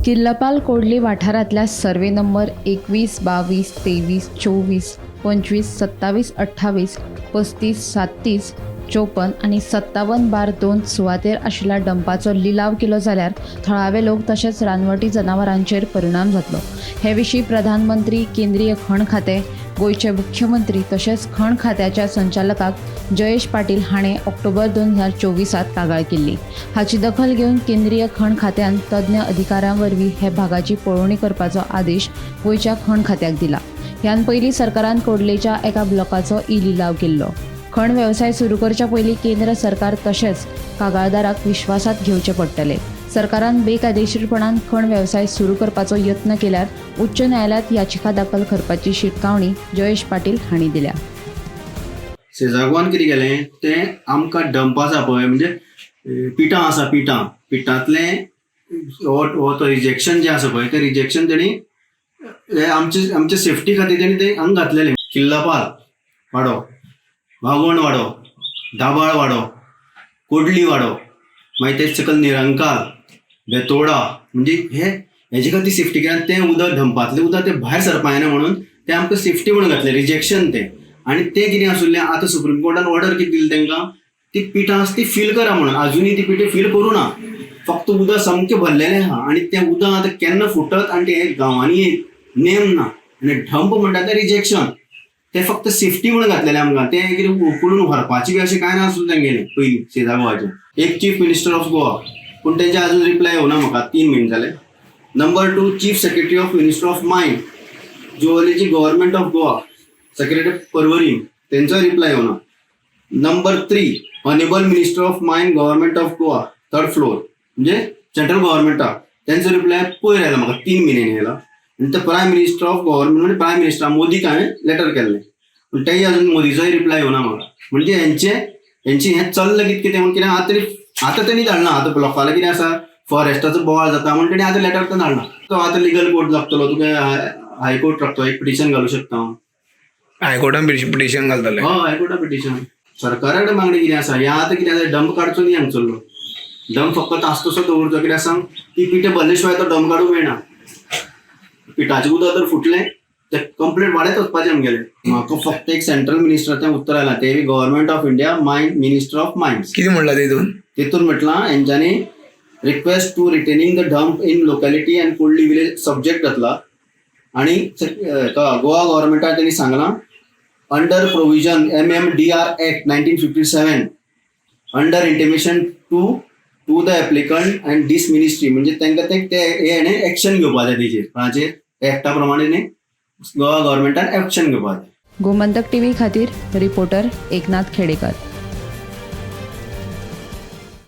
किल्लापाल coldly वाठारातल्या survey number 21, 22, 23, 24, 25, 27, 28, 35, 37, 54 आणि 57/2 सुवातेर आशिल्ल्या डंपाचो लिलाव केलो जाल्यार थळावे लोक तशेंच रानवटी जनावरांचेर परिणाम जातलो। हे विशीं प्रधानमंत्री, केंद्रीय खण खाते, गोयचे मुख्यमंत्री तशेंच खण खात्याच्या संचालकाक जयेश पाटील हाणें ऑक्टोबर 2024 कागाळ केल्ली। हाची दखल घेवन केंद्रीय खण खात्यान तज्ञ अधिकाऱ्यां वरवीं हे भागाची पळोवणी करपाचो आदेश गोयच्या खण खात्याक दिला। ह्यान पयलीं सरकारान कोडलेच्या एका ब्लॉकाचो लिलाव केल्लो। खण वेवसाय सुरू करच्या पयलीं केंद्र सरकार तशेंच कागाळदाराक विश्वासात घेवचे पडटले। सरकारान बेकायदेशीरपणान खण वेवसाय सुरू करपाचो यत्न केल्यार उच्च न्यायालयात याचिका दाखल करपाची शिटकावणी जयेश पाटील हांणी दिल्या। शेजागवान कितें केलें तें आमकां डंप आसा पळय म्हणजे पिठां आसा पिठांतलें हो तो रिजेक्शन जें आसा पळय तें रिजेक्शन तेणी आमचे सेफ्टी खातीर तेणी तें हांगा घातलेलें। किल्लापाल वाडो, वागोण वाडो, दाबाळ वाडो, कोडली वाडो, मागीर ते सकयल निरंकाल, बेतोडा म्हणजे हेजे खातीर सेफ्टी केल्यान तें उदक डंपातलें उदक तें भायर सरपा जायना म्हणून तें आमकां सेफ्टी म्हणून घातलें रिजेक्शन तें। आनी तें कितें आसुल्लें आतां सुप्रीम कोर्टान ऑर्डर कितें दिली तांकां ती पिठां आसा ती फील करा म्हणून। अजुनूय ती पिठे फील करूं ना, फक्त उदक सामकें भरलेलें आहा आनी तें उदक आतां केन्ना फुटत आनी तें गांवांनी नेम ना। आनी डंप म्हणटा तें रिजेक्शन तें फक्त सेफ्टी म्हणून घातलेलें आमकां। तें कितें उखलून व्हरपाची बी अशें कांय नासलें तेंगेलें पयलीं शेजागोवाचें। एक चीफ मिनिस्टर ऑफ गोवा पूण तेंचे अजून रिप्लाय येवना म्हाका, 3 म्हयने जाले। Number 2 chief secretary of minister of mines जुवलेची government of Goa secretary Porvorim तेंचो रिप्लाय येवना। Number 3 honourable minister of mines government of Goa 3rd floor म्हणजे सेंट्रल गव्हर्नमेंटाक तेंचो रिप्लाय पयर आयला म्हाका, 3 म्हयने येयला। आनी ते प्रायम मिनिस्टर ऑफ गव्हर्नमेंट म्हणजे प्रायम मिनिस्टर मोदीक हांवें लेटर केल्लें पूण तेय अजून मोदीचोय रिप्लाय येवना म्हाका। म्हणजे हेंची हें चल्लां कितें म्हण कितें आतां तेणी धाडना। आतां लोकांना कितें आसा फॉरेस्टाचो बोवाळ जाता म्हणून तेणी आतां लेटर तर धाडना। तो आतां लिगल कोर्ट लागतलो, तुका हायकोर्ट लागतो, एक पिटिशन घालूं शकता हांव। हायकोर्टान पिटिशन घालतले? हय, हायकोर्टान पिटिशन। सरकारा कडेन मागणी कितें आसा? ह्या आतां कितें आसा डंप काडचो न्ही हांगसरलो, डंप फक्त तास तसो दवरचो। कित्याक सांग ती पिठे भरले शिवाय तो डंप काडूंक मेळना। पिठाचें उदक जर फुटलें ते कंप्लीट वाडेत वचपाचें आमगेलें। म्हाका फक्त एक सेंट्रल मिनिस्टराचें उत्तर आयलां, तें government of India minister of mines. कितें म्हणलां तितून म्हटलां हेंच्यांनी request to retaining the dump in locality and Codli village subject घातला। आणि गोवा गव्हर्नमेंटान तेणी सांगलां under provision MMDR act 1957 under intimation to the applicant and this ministry म्हणजे तांकां हेणें एक्शन घेवपा जाय तेजेर, कोणाचेर एक्टा प्रमाणे गोवा गव्हर्नमेंटान एक्शन घेवपा जाय। गोमंतक टीव्ही खातीर रिपोर्टर एकनाथ खेडेकर।